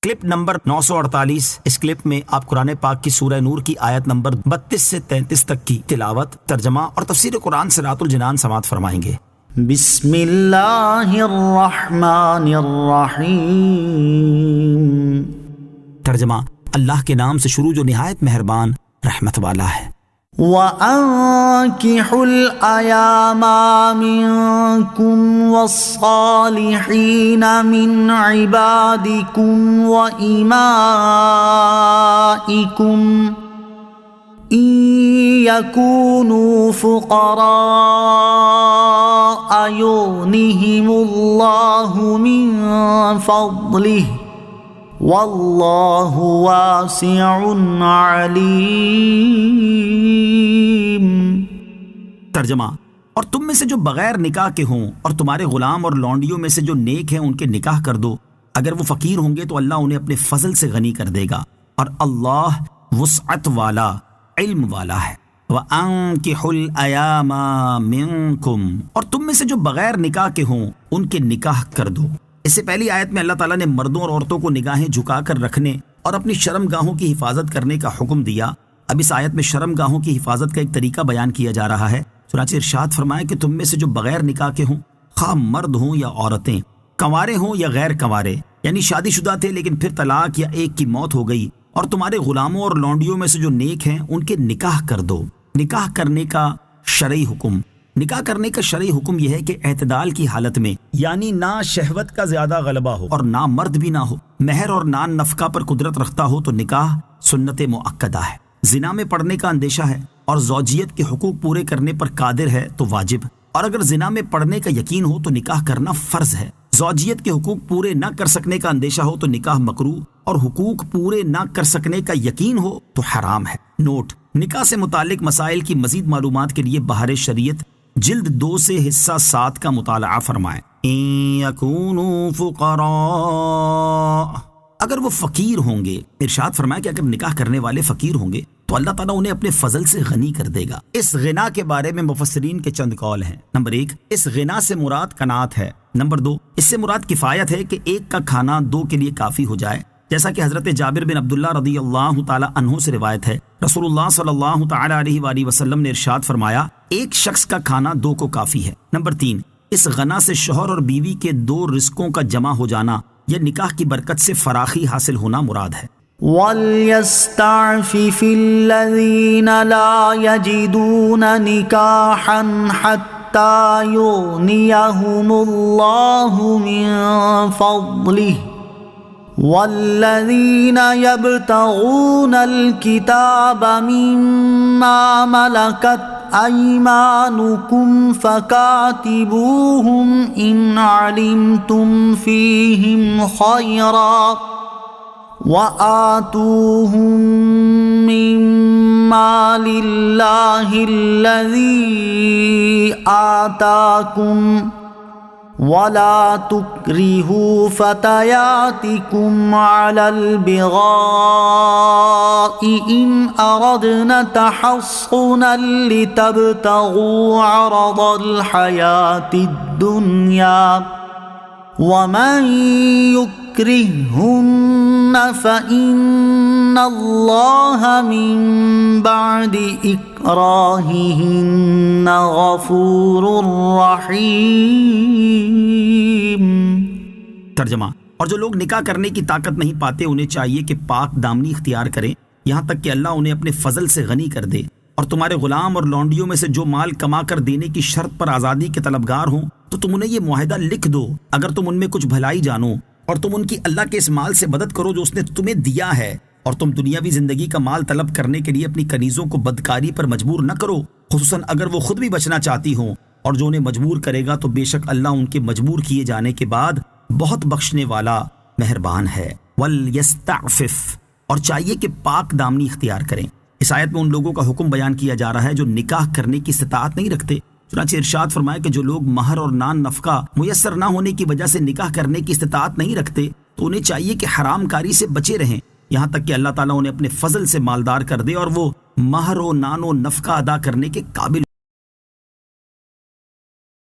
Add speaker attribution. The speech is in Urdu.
Speaker 1: Clip number 948۔ اس کلپ میں آپ قرآن پاک کی سورہ نور کی آیت نمبر 32 سے 33 تک کی تلاوت، ترجمہ اور تفسیر قرآن صراط الجنان سماعت فرمائیں گے۔
Speaker 2: بسم اللہ الرحمن الرحیم۔
Speaker 1: ترجمہ: اللہ کے نام سے شروع جو نہایت مہربان رحمت والا ہے۔
Speaker 2: وَأَنكِحُوا الْأَيَامَ مِنكُمْ وَالصَّالِحِينَ مِنْ عِبَادِكُمْ وَإِمَائِكُمْ إِنْ يَكُونُوا فُقَرَاءَ يُغْنِهِمُ اللَّهُ مِنْ فَضْلِهِ واللہ واسع علیم۔
Speaker 1: ترجمہ: اور تم میں سے جو بغیر نکاح کے ہوں اور تمہارے غلام اور لونڈیوں میں سے جو نیک ہیں ان کے نکاح کر دو، اگر وہ فقیر ہوں گے تو اللہ انہیں اپنے فضل سے غنی کر دے گا، اور اللہ وسعت والا، علم والا ہے۔ وَأَنكِحُوا الْأَيَامَ مِنكُمْ، اور تم میں سے جو بغیر نکاح کے ہوں ان کے نکاح کر دو۔ اس سے پہلی آیت میں اللہ تعالیٰ نے مردوں اور عورتوں کو نگاہیں جھکا کر رکھنے اور اپنی شرم گاہوں کی حفاظت کرنے کا حکم دیا۔ اب اس آیت میں شرم گاہوں کی حفاظت کا ایک طریقہ بیان کیا جا رہا ہے۔ چنانچہ ارشاد فرمائے کہ تم میں سے جو بغیر نکاح کے ہوں، خواہ مرد ہوں یا عورتیں، کنوارے ہوں یا غیر کنوارے، یعنی شادی شدہ تھے لیکن پھر طلاق یا ایک کی موت ہو گئی، اور تمہارے غلاموں اور لونڈیوں میں سے جو نیک ہیں ان کے نکاح کر دو۔ نکاح کرنے کا شرعی حکم، نکاح کرنے کا شرعی حکم یہ ہے کہ اعتدال کی حالت میں، یعنی نہ شہوت کا زیادہ غلبہ ہو اور نہ مرد بھی نہ ہو، مہر اور نان نفقہ پر قدرت رکھتا ہو تو نکاح سنت مؤکدہ ہے۔ زنا میں پڑنے کا اندیشہ ہے اور زوجیت کے حقوق پورے کرنے پر قادر ہے تو واجب، اور اگر زنا میں پڑنے کا یقین ہو تو نکاح کرنا فرض ہے۔ زوجیت کے حقوق پورے نہ کر سکنے کا اندیشہ ہو تو نکاح مکروہ، اور حقوق پورے نہ کر سکنے کا یقین ہو تو حرام ہے۔ نوٹ: نکاح سے متعلق مسائل کی مزید معلومات کے لیے بہار شریعت جلد 2 سے حصہ 7 کا مطالعہ فرمائیں۔ ان یکونوا فقراء، اگر وہ فقیر ہوں گے، ارشاد فرمایا کہ اگر نکاح کرنے والے فقیر ہوں گے تو اللہ تعالیٰ انہیں اپنے فضل سے غنی کر دے گا۔ اس غنا کے بارے میں مفسرین کے چند قول ہیں۔ نمبر 1، اس غنا سے مراد قناعت ہے۔ نمبر 2، اس سے مراد کفایت ہے کہ ایک کا کھانا 2 کے لیے کافی ہو جائے، جیسا کہ حضرت جابر بن عبداللہ رضی اللہ تعالی عنہ سے روایت ہے، رسول اللہ صلی اللہ تعالی علیہ وآلہ وسلم نے ارشاد فرمایا، ایک شخص کا کھانا 2 کو کافی ہے۔ نمبر 3، اس غنا سے شوہر اور بیوی کے 2 رزقوں کا جمع ہو جانا یا نکاح کی برکت سے فراخی حاصل ہونا مراد ہے۔
Speaker 2: وَلْيَسْتَعْفِفِ الَّذِينَ لَا يَجِدُونَ نِكَاحًا حَتَّى يُغْنِيَهُمُ اللَّهُ مِنْ فَضْلِهِ وَالَّذِينَ يَبْتَغُونَ الْكِتَابَ مِمَّا مَلَكَتْ أَيْمَانُكُمْ فَكَاتِبُوهُمْ إِنْ عَلِمْتُمْ فِيهِمْ خَيْرًا وَآتُوهُمْ مِمَّا لِلَّهِ الَّذِي آتَاكُمْ وَلَا تُكْرِهُوا فَتَيَاتِكُمْ عَلَى الْبِغَاءِ إِنْ أَرَدْنَ تَحَصُّنًا لِتَبْتَغُوا عَرَضَ الْحَيَاةِ الدُّنْيَا وَمَنْ يُكْرِههُنَّ فَإِنَّ اللَّهَ مِنْ بَعْدِ إِكْرَاهِهِنَّ غَفُورٌ رَحِيمٌ۔
Speaker 1: ترجمہ: اور جو لوگ نکاح کرنے کی طاقت نہیں پاتے انہیں چاہیے کہ پاک دامنی اختیار کریں یہاں تک کہ اللہ انہیں اپنے فضل سے غنی کر دے، اور تمہارے غلام اور لونڈیوں میں سے جو مال کما کر دینے کی شرط پر آزادی کے طلبگار ہوں تو تم انہیں یہ معاہدہ لکھ دو، اگر تم ان میں کچھ بھلائی جانو، اور تم ان کی اللہ کے اس مال سے مدد کرو جو اس نے تمہیں دیا ہے، اور تم دنیاوی زندگی کا مال طلب کرنے کے لیے اپنی کنیزوں کو بدکاری پر مجبور نہ کرو، خصوصاً اگر وہ خود بھی بچنا چاہتی ہوں، اور جو انہیں مجبور کرے گا تو بے شک اللہ ان کے مجبور کیے جانے کے بعد بہت بخشنے والا مہربان ہے۔ وَلْيَسْتَعْفِفْ، اور چاہیے کہ پاک دامنی اختیار کریں۔ اس آیت میں ان لوگوں کا حکم بیان کیا جا رہا ہے جو نکاح کرنے کی استطاعت نہیں رکھتے۔ چنانچہ ارشاد فرمایا کہ جو لوگ مہر اور نان نفقہ میسر نہ ہونے کی وجہ سے نکاح کرنے کی استطاعت نہیں رکھتے تو انہیں چاہیے کہ حرام کاری سے بچے رہیں یہاں تک کہ اللہ تعالیٰ انہیں اپنے فضل سے مالدار کر دے اور وہ مہر و نان و نفقہ ادا کرنے کے قابل